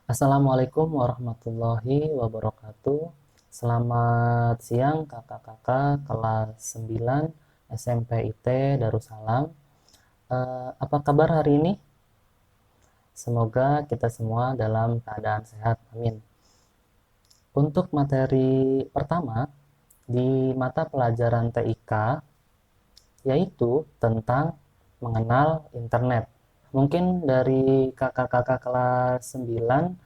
Assalamualaikum warahmatullahi wabarakatuh. Selamat siang kakak-kakak kelas 9 SMP IT Darussalam. Apa kabar hari ini? Semoga kita semua dalam keadaan sehat. Amin. Untuk materi pertama di mata pelajaran TIK yaitu tentang mengenal internet. Mungkin dari kakak-kakak kelas 9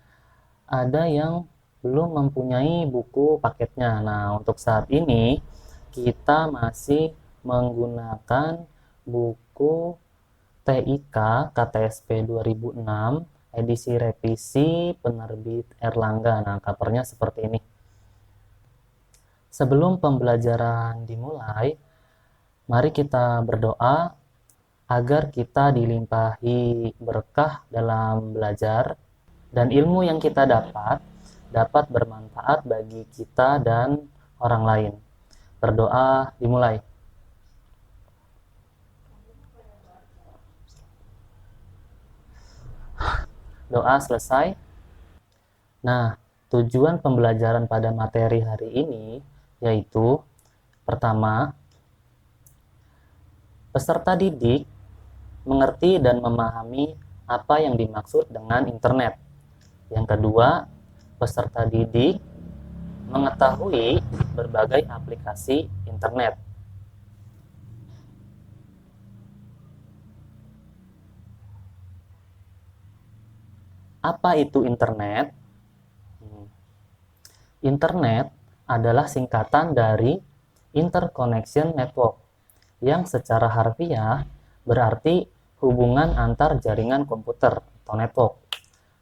ada yang belum mempunyai buku paketnya. Nah, untuk saat ini kita masih menggunakan buku TIK KTSP 2006 edisi revisi penerbit Erlangga. Nah, covernya seperti ini. Sebelum pembelajaran dimulai, mari kita berdoa agar kita dilimpahi berkah dalam belajar dan ilmu yang kita dapat bermanfaat bagi kita dan orang lain. Berdoa dimulai. Doa selesai. Nah, tujuan pembelajaran pada materi hari ini yaitu pertama, peserta didik mengerti dan memahami apa yang dimaksud dengan internet. Yang kedua, peserta didik mengetahui berbagai aplikasi internet. Apa itu internet? Internet adalah singkatan dari Interconnection Network, yang secara harfiah berarti hubungan antar jaringan komputer atau network.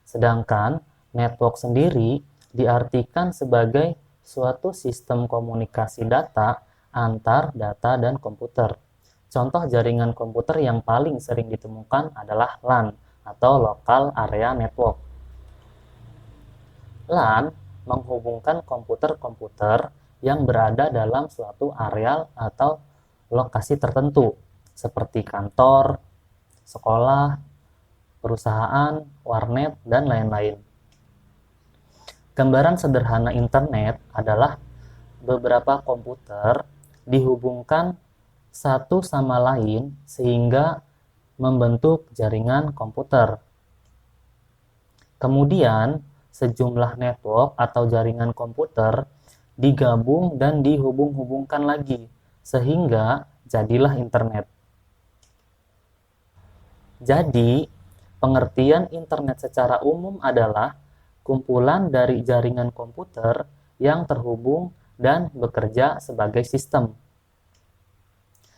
Sedangkan network sendiri diartikan sebagai suatu sistem komunikasi data antar data dan komputer. Contoh jaringan komputer yang paling sering ditemukan adalah LAN atau Local Area Network. LAN menghubungkan komputer-komputer yang berada dalam suatu areal atau lokasi tertentu, seperti kantor, sekolah, perusahaan, warnet, dan lain-lain. Gambaran sederhana internet adalah beberapa komputer dihubungkan satu sama lain sehingga membentuk jaringan komputer. Kemudian, sejumlah network atau jaringan komputer digabung dan dihubung-hubungkan lagi, sehingga jadilah internet. Jadi, pengertian internet secara umum adalah kumpulan dari jaringan komputer yang terhubung dan bekerja sebagai sistem.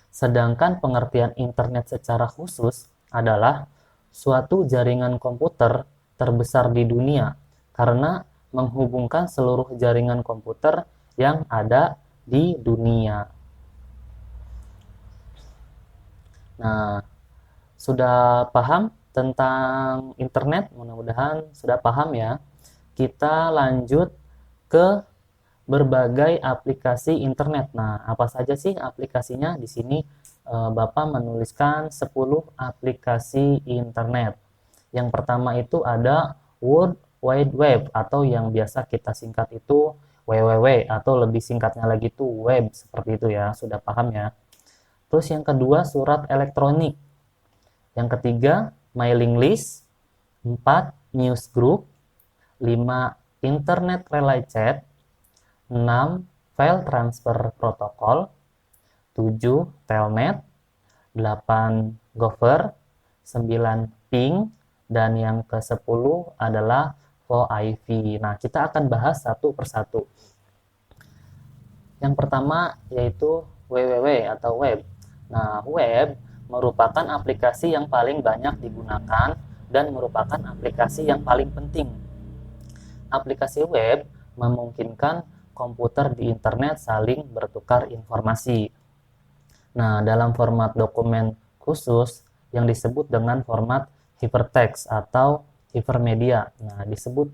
Sedangkan pengertian internet secara khusus adalah suatu jaringan komputer terbesar di dunia karena menghubungkan seluruh jaringan komputer yang ada di dunia. Nah, sudah paham tentang internet? Mudah-mudahan sudah paham ya. Kita lanjut ke berbagai aplikasi internet. Nah, apa saja sih aplikasinya? Di sini Bapak menuliskan 10 aplikasi internet. Yang pertama itu ada World Wide Web atau yang biasa kita singkat itu WWW atau lebih singkatnya lagi itu web, seperti itu ya. Sudah paham ya? Terus yang kedua surat elektronik. Yang ketiga mailing list. 4 newsgroup. 5 internet relay chat. 6 file transfer protokol. 7 telnet. 8 gopher. 9 ping. Dan yang ke-10 adalah VoIP. Nah, kita akan bahas satu persatu. Yang pertama yaitu www atau web. Nah, web merupakan aplikasi yang paling banyak digunakan dan merupakan aplikasi yang paling penting. Aplikasi web memungkinkan komputer di internet saling bertukar informasi. Nah, dalam format dokumen khusus yang disebut dengan format hypertext atau hypermedia. Nah, disebut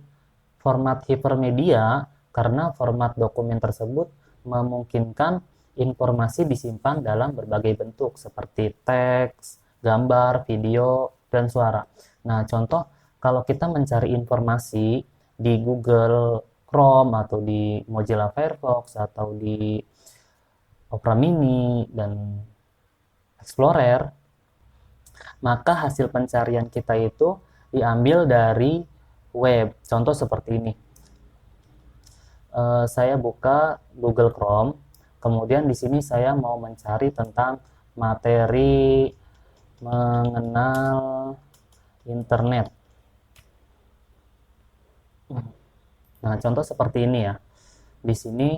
format hypermedia karena format dokumen tersebut memungkinkan informasi disimpan dalam berbagai bentuk seperti teks, gambar, video, dan suara. Nah, contoh Kalau kita mencari informasi di Google Chrome atau di Mozilla Firefox atau di Opera Mini dan Explorer, maka hasil pencarian kita itu diambil dari web. Contoh seperti ini. Saya buka Google Chrome, kemudian di sini saya mau mencari tentang materi mengenal internet. Nah, contoh seperti ini ya. Di sini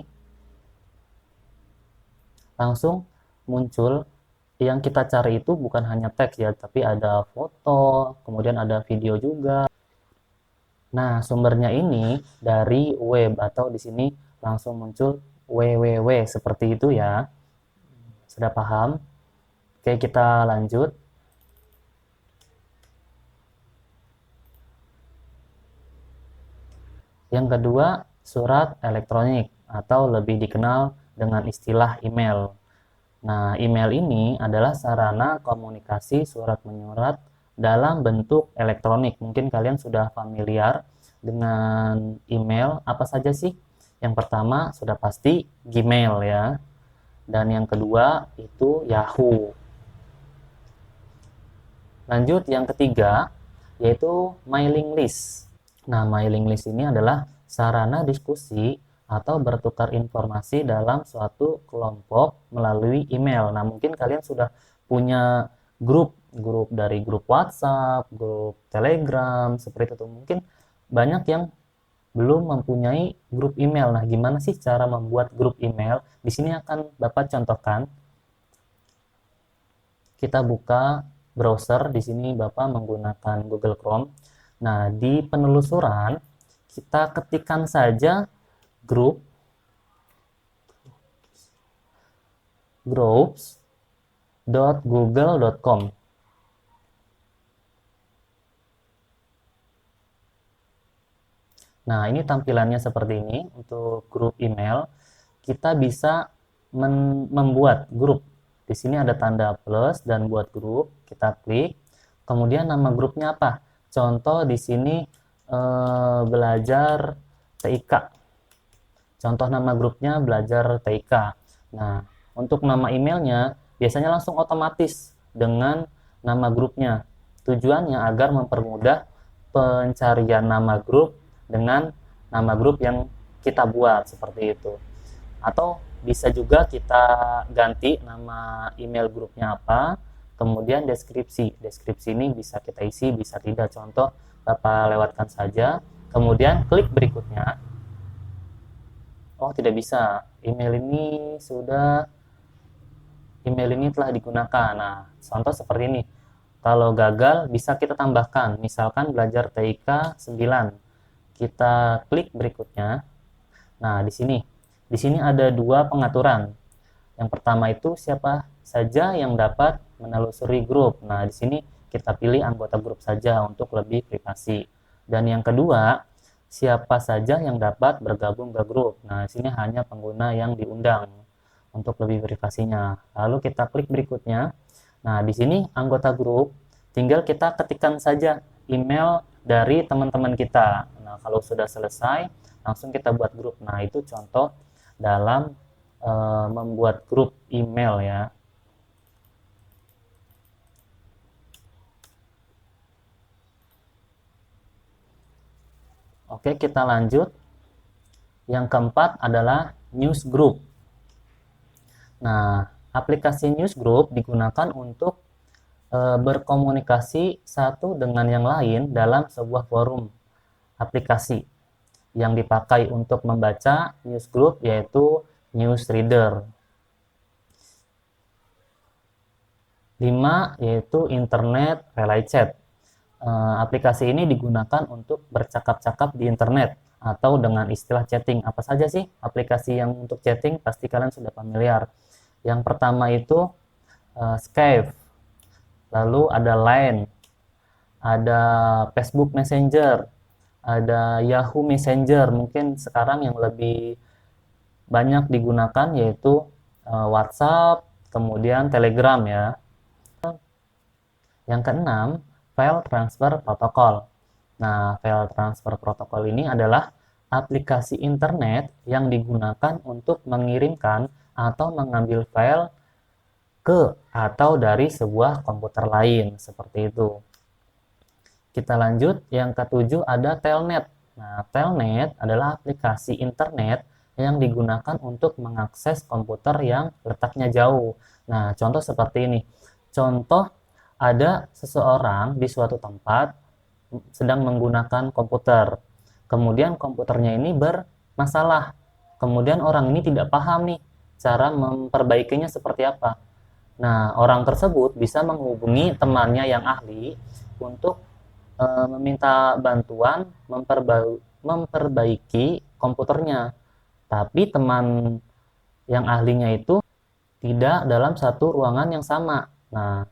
langsung muncul yang kita cari itu bukan hanya teks ya, tapi ada foto, kemudian ada video juga. Nah, sumbernya ini dari web atau di sini langsung muncul www seperti itu ya. Sudah paham? Oke, kita lanjut. Yang kedua, surat elektronik atau lebih dikenal dengan istilah email. Nah, email ini adalah sarana komunikasi surat menyurat dalam bentuk elektronik. Mungkin kalian sudah familiar dengan email. Apa saja sih? Yang pertama sudah pasti Gmail ya. Dan yang kedua itu Yahoo. Lanjut yang ketiga yaitu mailing list. Nah, mailing list ini adalah sarana diskusi atau bertukar informasi dalam suatu kelompok melalui email. Nah, mungkin kalian sudah punya grup dari grup WhatsApp, grup Telegram, seperti itu. Mungkin banyak yang belum mempunyai grup email. Nah, gimana sih cara membuat grup email? Di sini akan Bapak contohkan. Kita buka browser, di sini Bapak menggunakan Google Chrome. Nah, di penelusuran kita ketikkan saja grup groups.google.com. Nah, ini tampilannya seperti ini untuk grup email. Kita bisa membuat grup. Di sini ada tanda plus dan buat grup, kita klik. Kemudian nama grupnya apa? Contoh di sini belajar TIK. Contoh nama grupnya belajar TIK. Nah, untuk nama emailnya biasanya langsung otomatis dengan nama grupnya. Tujuannya agar mempermudah pencarian nama grup dengan nama grup yang kita buat seperti itu. Atau bisa juga kita ganti nama email grupnya apa, kemudian deskripsi. Deskripsi ini bisa kita isi, bisa tidak. Contoh, Bapak lewatkan saja, kemudian klik berikutnya. Oh, tidak bisa. Email ini telah digunakan. Nah, contoh seperti ini. Kalau gagal, bisa kita tambahkan. Misalkan belajar TIK 9. Kita klik berikutnya. Nah, di sini ada dua pengaturan. Yang pertama itu siapa saja yang dapat menelusuri grup. Nah, di sini kita pilih anggota grup saja untuk lebih privasi. Dan yang kedua, siapa saja yang dapat bergabung ke grup. Nah, di sini hanya pengguna yang diundang untuk lebih privasinya. Lalu kita klik berikutnya. Nah, di sini anggota grup tinggal kita ketikkan saja email dari teman-teman kita. Nah, kalau sudah selesai, langsung kita buat grup. Nah, itu contoh dalam membuat grup email ya. Oke, kita lanjut. Yang keempat adalah news group. Nah, aplikasi news group digunakan untuk berkomunikasi satu dengan yang lain dalam sebuah forum aplikasi yang dipakai untuk membaca news group yaitu newsreader. 5 yaitu internet relay chat. Aplikasi ini digunakan untuk bercakap-cakap di internet atau dengan istilah chatting. Apa saja sih aplikasi yang untuk chatting? Pasti kalian sudah familiar. Yang pertama itu Skype, lalu ada Line, ada Facebook Messenger, ada Yahoo Messenger. Mungkin sekarang yang lebih banyak digunakan yaitu WhatsApp, kemudian Telegram ya. Yang keenam, file transfer protocol. Nah, file transfer protokol ini adalah aplikasi internet yang digunakan untuk mengirimkan atau mengambil file ke atau dari sebuah komputer lain, seperti itu. Kita lanjut, yang ketujuh ada telnet. Nah, telnet adalah aplikasi internet yang digunakan untuk mengakses komputer yang letaknya jauh. Nah, contoh seperti ini. Contoh, ada seseorang di suatu tempat sedang menggunakan komputer. Kemudian komputernya ini bermasalah. Kemudian orang ini tidak paham nih cara memperbaikinya seperti apa. Nah, orang tersebut bisa menghubungi temannya yang ahli untuk meminta bantuan memperbaiki komputernya. Tapi teman yang ahlinya itu tidak dalam satu ruangan yang sama. Nah,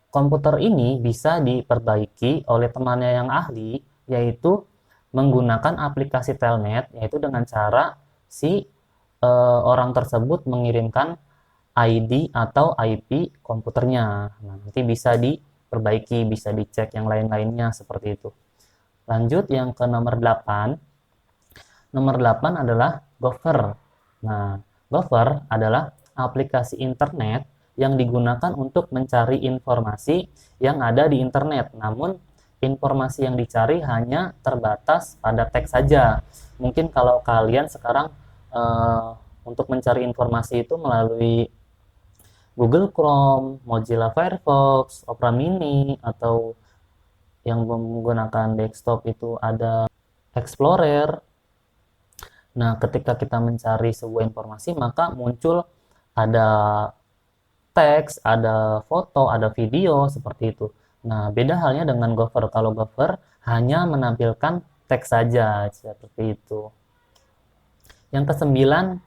komputer ini bisa diperbaiki oleh temannya yang ahli, yaitu menggunakan aplikasi telnet, yaitu dengan cara si orang tersebut mengirimkan ID atau IP komputernya. Nah, nanti bisa diperbaiki, bisa dicek yang lain-lainnya seperti itu. Lanjut yang ke nomor 8. Nomor 8 adalah Gopher. Nah, Gopher adalah aplikasi internet yang digunakan untuk mencari informasi yang ada di internet. Namun, informasi yang dicari hanya terbatas pada teks saja. Mungkin kalau kalian sekarang untuk mencari informasi itu melalui Google Chrome, Mozilla Firefox, Opera Mini, atau yang menggunakan desktop itu ada Explorer. Nah, ketika kita mencari sebuah informasi, maka muncul ada teks, ada foto, ada video, seperti itu. Nah, beda halnya dengan Gopher. Kalau Gopher hanya menampilkan teks saja, seperti itu. Yang kesembilan,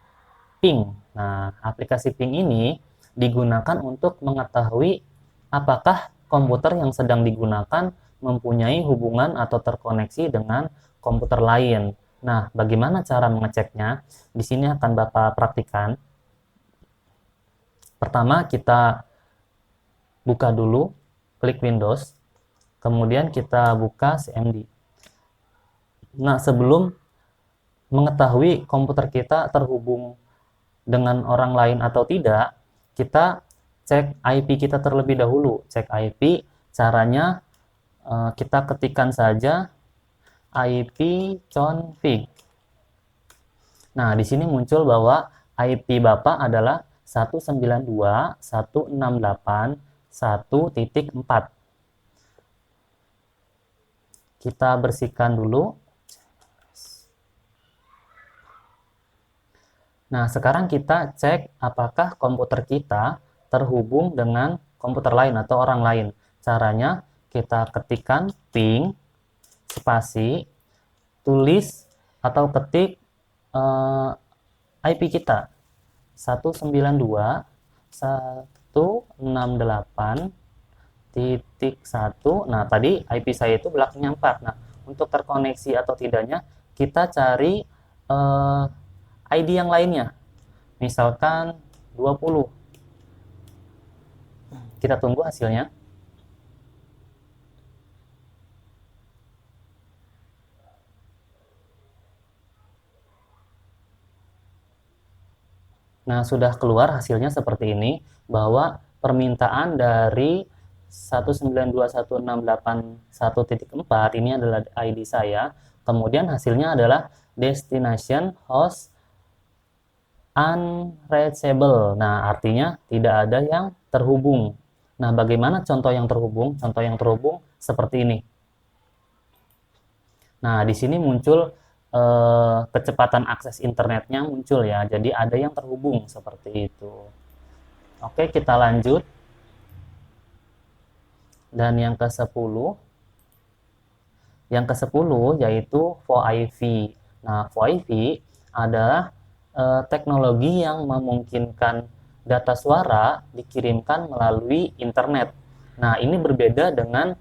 Ping. Nah, aplikasi Ping ini digunakan untuk mengetahui apakah komputer yang sedang digunakan mempunyai hubungan atau terkoneksi dengan komputer lain. Nah, bagaimana cara mengeceknya? Di sini akan Bapak praktikan. Pertama, kita buka dulu, klik Windows, kemudian kita buka CMD. Nah, sebelum mengetahui komputer kita terhubung dengan orang lain atau tidak, kita cek IP kita terlebih dahulu. Cek IP, caranya kita ketikkan saja IP config. Nah, di sini muncul bahwa IP Bapak adalah 192.168.1.4. Kita bersihkan dulu. Nah, sekarang kita cek apakah komputer kita terhubung dengan komputer lain atau orang lain. Caranya kita ketikkan ping, spasi, tulis atau ketik IP kita 192.168.1. Nah, tadi IP saya itu belakangnya 4. Nah, untuk terkoneksi atau tidaknya kita cari ID yang lainnya. Misalkan 20. Kita tunggu hasilnya. Nah, sudah keluar hasilnya seperti ini, bahwa permintaan dari 192.168.1.4 ini adalah ID saya. Kemudian hasilnya adalah destination host unreachable. Nah, artinya tidak ada yang terhubung. Nah, bagaimana contoh yang terhubung? Contoh yang terhubung seperti ini. Nah, di sini muncul kecepatan akses internetnya muncul ya. Jadi ada yang terhubung seperti itu. Oke, kita lanjut. Dan yang ke-10. Yang ke-10 yaitu VoIP. Nah, VoIP adalah teknologi yang memungkinkan data suara dikirimkan melalui internet. Nah, ini berbeda dengan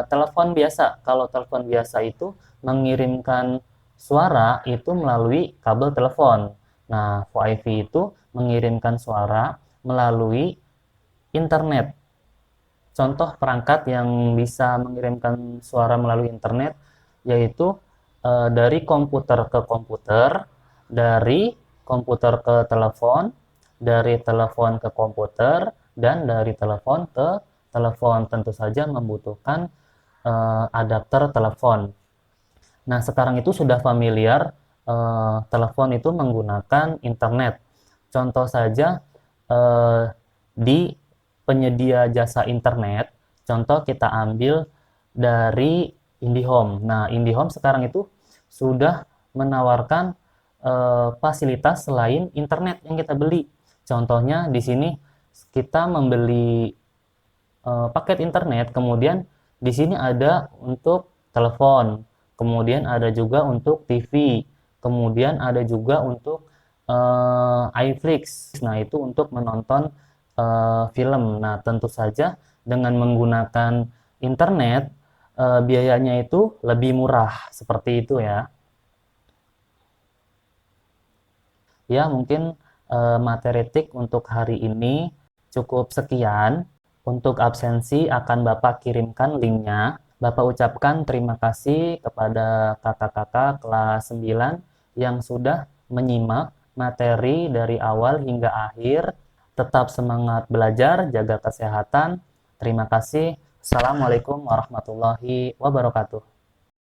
telepon biasa. Kalau telepon biasa itu mengirimkan suara itu melalui kabel telepon. Nah, VoIP itu mengirimkan suara melalui internet. contoh perangkat yang bisa mengirimkan suara melalui internet, yaitu dari komputer ke komputer, dari komputer ke telepon, dari telepon ke komputer, dan dari telepon ke telepon. Tentu saja membutuhkan adapter telepon. Nah, sekarang itu sudah familiar telepon itu menggunakan internet. Contoh saja di penyedia jasa internet, contoh kita ambil dari IndiHome. Nah, IndiHome sekarang itu sudah menawarkan fasilitas selain internet yang kita beli. Contohnya di sini kita membeli paket internet, kemudian di sini ada untuk telepon, kemudian ada juga untuk TV, kemudian ada juga untuk iFlix. Nah, itu untuk menonton film. Nah, tentu saja dengan menggunakan internet biayanya itu lebih murah, seperti itu ya. Ya, mungkin materi TIK untuk hari ini cukup sekian. Untuk absensi akan Bapak kirimkan linknya. Bapak ucapkan terima kasih kepada kakak-kakak kelas 9 yang sudah menyimak materi dari awal hingga akhir. Tetap semangat belajar, jaga kesehatan. Terima kasih. Assalamualaikum warahmatullahi wabarakatuh.